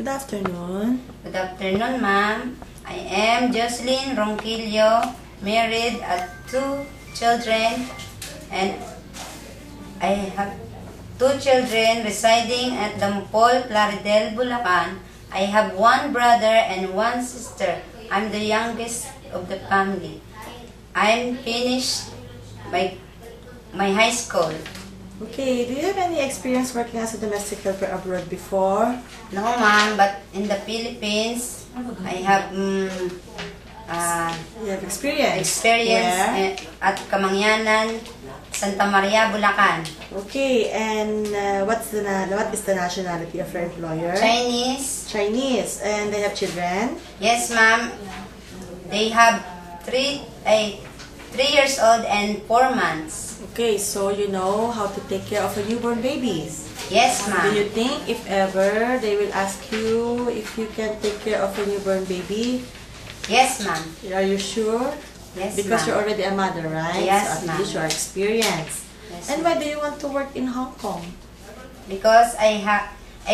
Good afternoon. Good afternoon, ma'am. I am Jocelyn Ronquillo, married at 2 children, and I have 2 children residing at Dampol, Plaridel, Bulacan. I have 1 brother and 1 sister. I'm the youngest of the family. I'm finished my high school. Okay, do you have any experience working as a domestic helper abroad before? No, ma'am, but in the Philippines, I have You have experience? experience Where? at Kamangyanan, Santa Maria, Bulacan. Okay, and what is the nationality of your employer? Chinese. Chinese. And they have children? Yes, ma'am. They have 3 years old and 4 months. Okay, so you know how to take care of a newborn babies. Yes, Do ma'am. you think if ever they will ask you if you can take care of a newborn baby? Yes, ma'am. Are you sure? Yes, Because you're ma'am. already a mother, right? Yes, so at least you are experienced. Yes, And why do you want to work in Hong Kong? Because I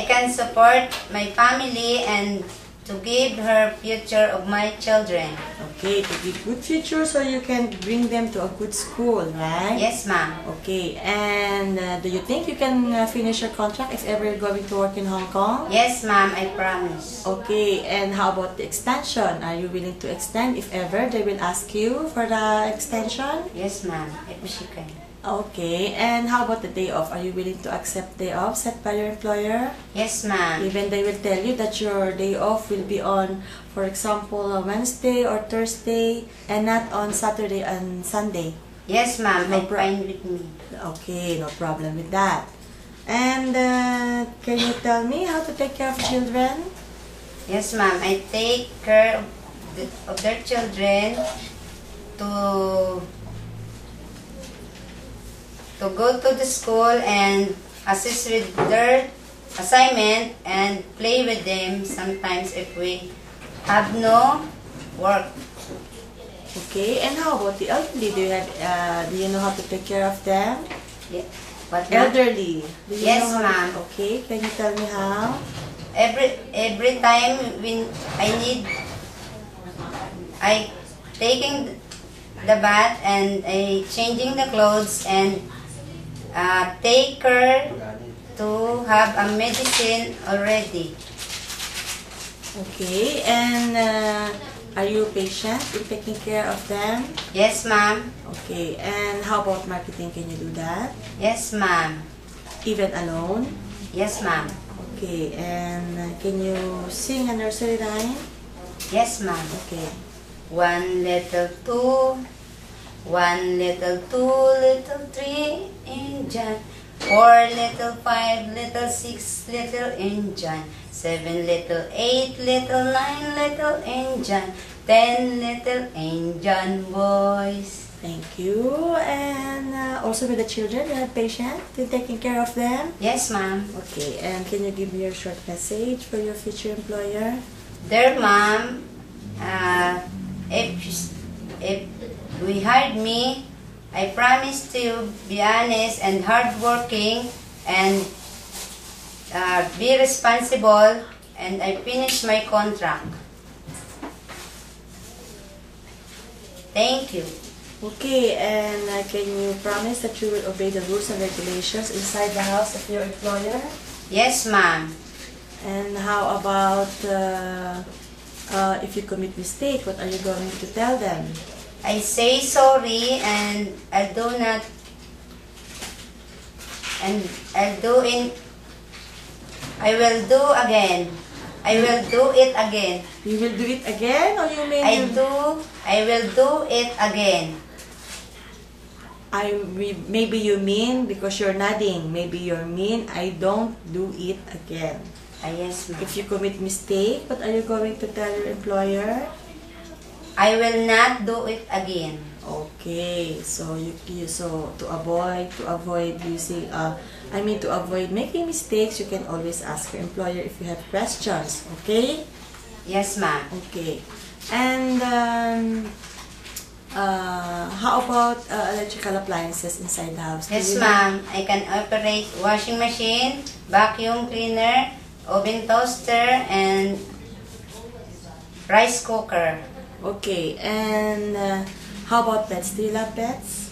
can support my family and to give her future of my children. Okay, to give good future so you can bring them to a good school, right? Yes, ma'am. Okay, and do you think you can finish your contract if ever you're going to work in Hong Kong? Yes, ma'am. I promise. Okay, and how about the extension? Are you willing to extend if ever they will ask you for the extension? Yes, ma'am. If she can. Okay, and how about the day off? Are you willing to accept day off set by your employer? Yes, ma'am. Even they will tell you that your day off will be on, for example, a Wednesday or Thursday and not on Saturday and Sunday. Yes, ma'am. No I'm fine with me. Okay, no problem with that. And can you tell me how to take care of children? Yes, ma'am. I take care of their children to go to the school and assist with their assignment and play with them sometimes if we have no work. Okay, and how about the elderly? Do you know how to take care of them? Yeah. But ma'am, Elderly. Do you Yes, know how ma'am. Okay, can you tell me how? every time when I taking the bath and I changing the clothes and take her to have a medicine already. Okay, and are you patient in taking care of them? Yes, ma'am. Okay, and how about marketing? Can you do that? Yes, ma'am. Even alone? Yes, ma'am. Okay, and can you sing a nursery rhyme? Yes, ma'am. Okay. 1 little 2, 1 little 2, little 3 Indian. 4 little 5, little 6, little Indian. 7 little 8, little 9, little Indian. 10 little Indian boys. Thank you. And also with the children, you are patient in taking care of them? Yes, ma'am. Okay, and can you give me your short message for your future employer? Dear ma'am, if we hired me, I promise to be honest and hardworking and be responsible, and I finish my contract. Thank you. Okay, and can you promise that you will obey the rules and regulations inside the house of your employer? Yes, ma'am. And how about if you commit mistake, what are you going to tell them? I say sorry and I will do again. I will do it again. You will do it again, or you mean I will do it again. Maybe you mean, because you're nodding, maybe you mean I don't do it again. Yes, ma'am. If you commit mistake, what are you going to tell your employer? I will not do it again. Okay, so to avoid using to avoid making mistakes, you can always ask your employer if you have questions. Okay? Yes, ma'am. Okay. And how about electrical appliances inside the house? Yes, ma'am. I can operate washing machine, vacuum cleaner, oven toaster, and rice cooker. Okay, and how about pets? Do you love pets?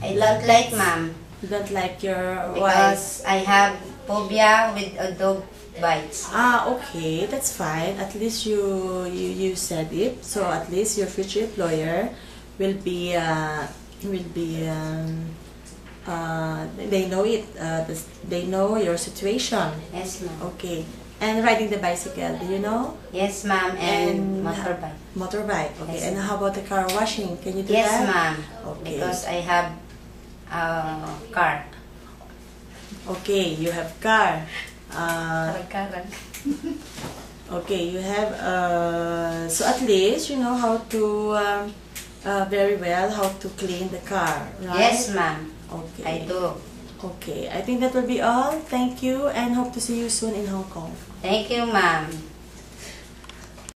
I don't like, ma'am, You don't like your wife? because I have phobia with a dog bites. Okay, that's fine. At least you said it. So at least your future employer will be they know it. They know your situation. Yes, ma'am. Okay. And riding the bicycle, do you know? Yes, ma'am, and motorbike. Motorbike. Okay. Yes, And how about the car washing? Can you do Yes, that? ma'am, Okay. because I have a car. Okay, you have car. Car. Okay, you have so at least you know how to very well how to clean the car, right? Yes, ma'am, Okay. I do. Okay, I think that will be all. Thank you and hope to see you soon in Hong Kong. Thank you, ma'am.